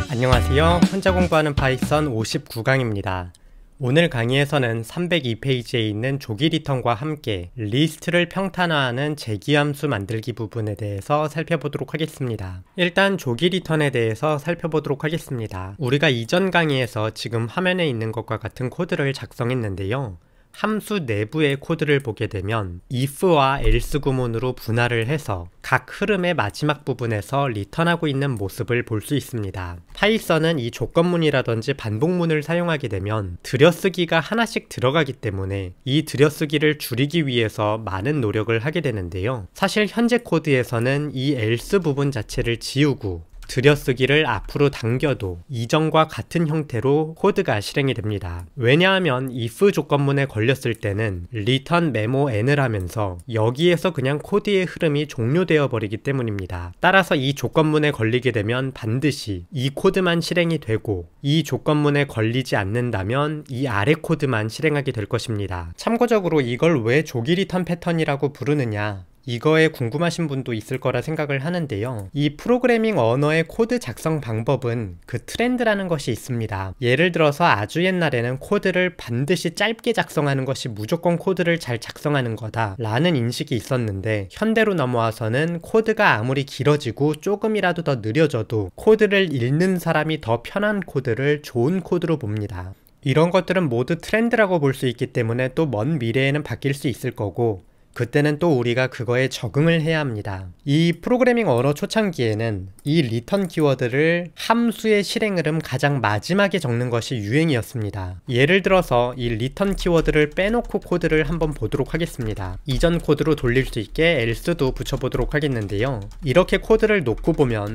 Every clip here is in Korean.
안녕하세요. 혼자 공부하는 파이썬 59강입니다. 오늘 강의에서는 302페이지에 있는 조기 리턴과 함께 리스트를 평탄화하는 재기함수 만들기 부분에 대해서 살펴보도록 하겠습니다. 일단 조기 리턴에 대해서 살펴보도록 하겠습니다. 우리가 이전 강의에서 지금 화면에 있는 것과 같은 코드를 작성했는데요. 함수 내부의 코드를 보게 되면 if와 else 구문으로 분할을 해서 각 흐름의 마지막 부분에서 리턴하고 있는 모습을 볼 수 있습니다. 파이썬은 이 조건문이라든지 반복문을 사용하게 되면 들여쓰기가 하나씩 들어가기 때문에 이 들여쓰기를 줄이기 위해서 많은 노력을 하게 되는데요. 사실 현재 코드에서는 이 else 부분 자체를 지우고 들여쓰기를 앞으로 당겨도 이전과 같은 형태로 코드가 실행이 됩니다. 왜냐하면 if 조건문에 걸렸을 때는 return memo n을 하면서 여기에서 그냥 코드의 흐름이 종료되어 버리기 때문입니다. 따라서 이 조건문에 걸리게 되면 반드시 이 코드만 실행이 되고 이 조건문에 걸리지 않는다면 이 아래 코드만 실행하게 될 것입니다. 참고적으로 이걸 왜 조기 리턴 패턴이라고 부르느냐, 이거에 궁금하신 분도 있을 거라 생각을 하는데요. 이 프로그래밍 언어의 코드 작성 방법은 그 트렌드라는 것이 있습니다. 예를 들어서 아주 옛날에는 코드를 반드시 짧게 작성하는 것이 무조건 코드를 잘 작성하는 거다 라는 인식이 있었는데, 현대로 넘어와서는 코드가 아무리 길어지고 조금이라도 더 느려져도 코드를 읽는 사람이 더 편한 코드를 좋은 코드로 봅니다. 이런 것들은 모두 트렌드라고 볼 수 있기 때문에 또 먼 미래에는 바뀔 수 있을 거고, 그때는 또 우리가 그거에 적응을 해야 합니다. 이 프로그래밍 언어 초창기에는 이 리턴 키워드를 함수의 실행 흐름 가장 마지막에 적는 것이 유행이었습니다. 예를 들어서 이 리턴 키워드를 빼놓고 코드를 한번 보도록 하겠습니다. 이전 코드로 돌릴 수 있게 else도 붙여보도록 하겠는데요. 이렇게 코드를 놓고 보면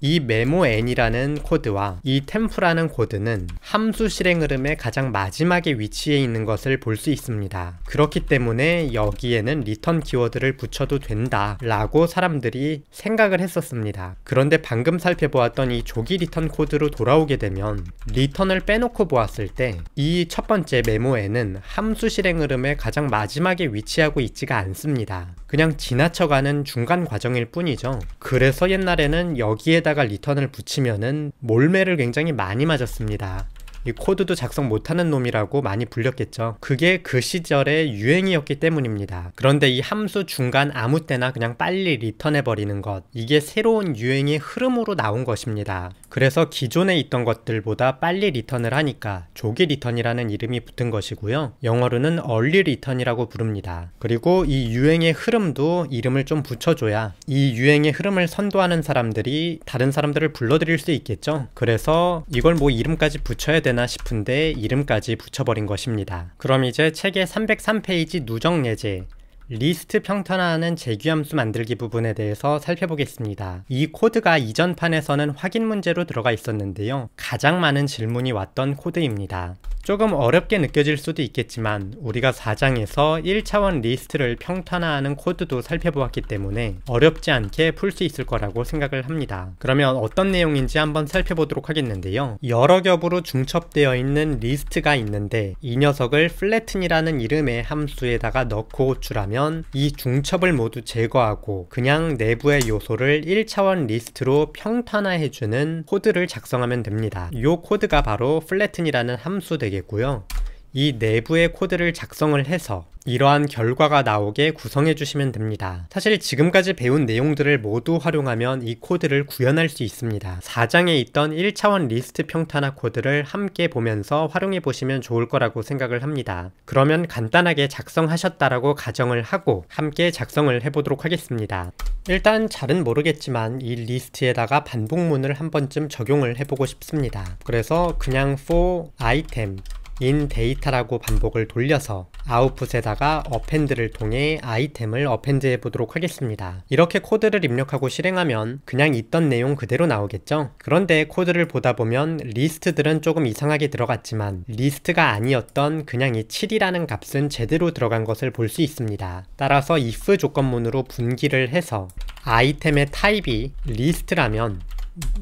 이 memo n이라는 코드와 이 temp라는 코드는 함수 실행 흐름의 가장 마지막에 위치해 있는 것을 볼 수 있습니다. 그렇기 때문에 여기에는 리턴 키워드를 붙여도 된다 라고 사람들이 생각을 했었습니다. 그런데 방금 살펴보았던 이 조기 리턴 코드로 돌아오게 되면 리턴을 빼놓고 보았을 때 이 첫 번째 memo n은 함수 실행 흐름의 가장 마지막에 위치하고 있지가 않습니다. 그냥 지나쳐가는 중간 과정일 뿐이죠. 그래서 옛날에는 여기에다가 리턴을 붙이면은 몰매를 굉장히 많이 맞았습니다. 이 코드도 작성 못하는 놈이라고 많이 불렸겠죠. 그게 그 시절의 유행이었기 때문입니다. 그런데 이 함수 중간 아무 때나 그냥 빨리 리턴해버리는 것, 이게 새로운 유행의 흐름으로 나온 것입니다. 그래서 기존에 있던 것들보다 빨리 리턴을 하니까 조기 리턴이라는 이름이 붙은 것이고요. 영어로는 early return이라고 부릅니다. 그리고 이 유행의 흐름도 이름을 좀 붙여줘야 이 유행의 흐름을 선도하는 사람들이 다른 사람들을 불러들일 수 있겠죠. 그래서 이걸 뭐 이름까지 붙여야 되나 싶은데 이름까지 붙여버린 것입니다. 그럼 이제 책의 303페이지 누적 예제 리스트 평탄화하는 재규함수 만들기 부분에 대해서 살펴보겠습니다. 이 코드가 이전 판에서는 확인 문제로 들어가 있었는데요. 가장 많은 질문이 왔던 코드입니다. 조금 어렵게 느껴질 수도 있겠지만 우리가 4장에서 1차원 리스트를 평탄화하는 코드도 살펴보았기 때문에 어렵지 않게 풀 수 있을 거라고 생각을 합니다. 그러면 어떤 내용인지 한번 살펴보도록 하겠는데요. 여러 겹으로 중첩되어 있는 리스트가 있는데 이 녀석을 flatten이라는 이름의 함수에다가 넣고 호출하면 이 중첩을 모두 제거하고 그냥 내부의 요소를 1차원 리스트로 평탄화해주는 코드를 작성하면 됩니다. 이 코드가 바로 flatten이라는 함수 되겠고요. 이 내부의 코드를 작성을 해서 이러한 결과가 나오게 구성해 주시면 됩니다. 사실 지금까지 배운 내용들을 모두 활용하면 이 코드를 구현할 수 있습니다. 4장에 있던 1차원 리스트 평탄화 코드를 함께 보면서 활용해 보시면 좋을 거라고 생각을 합니다. 그러면 간단하게 작성하셨다라고 가정을 하고 함께 작성을 해보도록 하겠습니다. 일단 잘은 모르겠지만 이 리스트에다가 반복문을 한 번쯤 적용을 해보고 싶습니다. 그래서 그냥 for item in data라고 반복을 돌려서 아웃풋에다가 append를 통해 아이템을 append 해보도록 하겠습니다. 이렇게 코드를 입력하고 실행하면 그냥 있던 내용 그대로 나오겠죠? 그런데 코드를 보다 보면 리스트들은 조금 이상하게 들어갔지만 리스트가 아니었던 그냥 이 7이라는 값은 제대로 들어간 것을 볼 수 있습니다. 따라서 if 조건문으로 분기를 해서 아이템의 타입이 리스트라면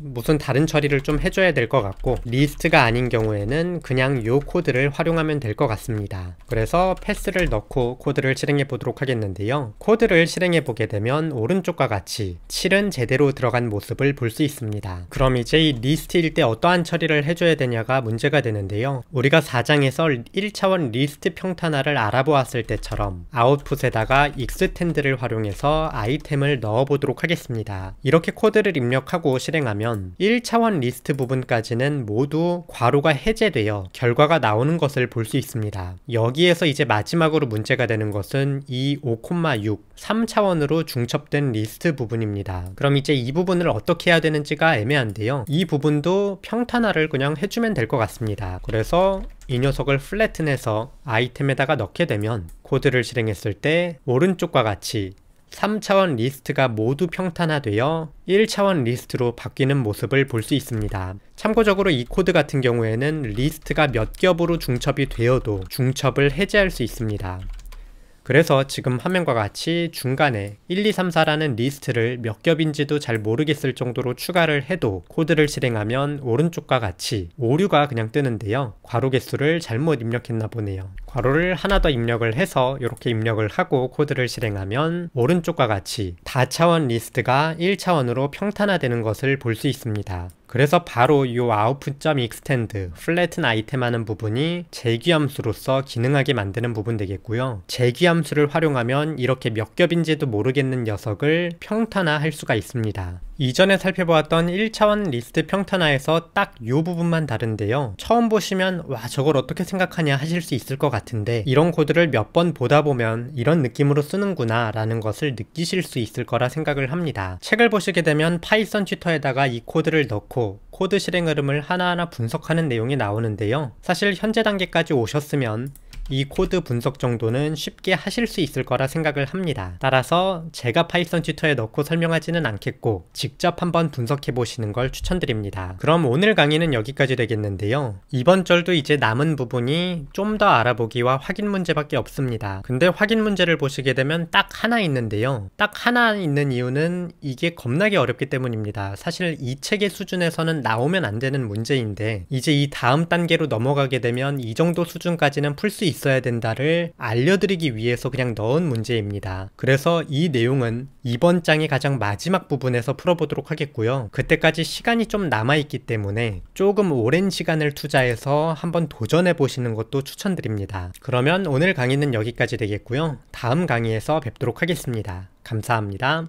무슨 다른 처리를 좀 해줘야 될 것 같고, 리스트가 아닌 경우에는 그냥 요 코드를 활용하면 될 것 같습니다. 그래서 패스를 넣고 코드를 실행해 보도록 하겠는데요. 코드를 실행해 보게 되면 오른쪽과 같이 7은 제대로 들어간 모습을 볼 수 있습니다. 그럼 이제 이 리스트일 때 어떠한 처리를 해줘야 되냐가 문제가 되는데요. 우리가 4장에서 1차원 리스트 평탄화를 알아보았을 때처럼 아웃풋에다가 익스텐드를 활용해서 아이템을 넣어 보도록 하겠습니다. 이렇게 코드를 입력하고 실행하면 1차원 리스트 부분까지는 모두 괄호가 해제되어 결과가 나오는 것을 볼 수 있습니다. 여기에서 이제 마지막으로 문제가 되는 것은 이 5,6 3차원으로 중첩된 리스트 부분입니다. 그럼 이제 이 부분을 어떻게 해야 되는지가 애매한데요. 이 부분도 평탄화를 그냥 해주면 될 것 같습니다. 그래서 이 녀석을 플래튼해서 아이템에다가 넣게 되면 코드를 실행했을 때 오른쪽과 같이 3차원 리스트가 모두 평탄화되어 1차원 리스트로 바뀌는 모습을 볼 수 있습니다. 참고적으로 이 코드 같은 경우에는 리스트가 몇 겹으로 중첩이 되어도 중첩을 해제할 수 있습니다. 그래서 지금 화면과 같이 중간에 1, 2, 3, 4라는 리스트를 몇 겹인지도 잘 모르겠을 정도로 추가를 해도 코드를 실행하면 오른쪽과 같이 오류가 그냥 뜨는데요. 괄호 개수를 잘못 입력했나 보네요. 괄호를 하나 더 입력을 해서 이렇게 입력을 하고 코드를 실행하면 오른쪽과 같이 다차원 리스트가 1차원으로 평탄화되는 것을 볼 수 있습니다. 그래서 바로 이 output.extend flatten 아이템 하는 부분이 재귀함수로서 기능하게 만드는 부분 되겠고요. 재귀함수를 활용하면 이렇게 몇 겹인지도 모르겠는 녀석을 평탄화할 수가 있습니다. 이전에 살펴보았던 1차원 리스트 평탄화에서 딱 이 부분만 다른데요. 처음 보시면 와 저걸 어떻게 생각하냐 하실 수 있을 것 같은데 이런 코드를 몇 번 보다 보면 이런 느낌으로 쓰는구나 라는 것을 느끼실 수 있을 거라 생각을 합니다. 책을 보시게 되면 파이썬 튜터에다가 이 코드를 넣고 코드 실행 흐름을 하나하나 분석하는 내용이 나오는데요. 사실 현재 단계까지 오셨으면 이 코드 분석 정도는 쉽게 하실 수 있을 거라 생각을 합니다. 따라서 제가 파이썬 튜터에 넣고 설명하지는 않겠고 직접 한번 분석해 보시는 걸 추천드립니다. 그럼 오늘 강의는 여기까지 되겠는데요. 이번 절도 이제 남은 부분이 좀 더 알아보기와 확인 문제밖에 없습니다. 근데 확인 문제를 보시게 되면 딱 하나 있는데요. 딱 하나 있는 이유는 이게 겁나게 어렵기 때문입니다. 사실 이 책의 수준에서는 나오면 안 되는 문제인데 이제 이 다음 단계로 넘어가게 되면 이 정도 수준까지는 풀 수 있어야 된다를 알려드리기 위해서 그냥 넣은 문제입니다. 그래서 이 내용은 이번 장의 가장 마지막 부분에서 풀어보도록 하겠고요. 그때까지 시간이 좀 남아있기 때문에 조금 오랜 시간을 투자해서 한번 도전해 보시는 것도 추천드립니다. 그러면 오늘 강의는 여기까지 되겠고요. 다음 강의에서 뵙도록 하겠습니다. 감사합니다.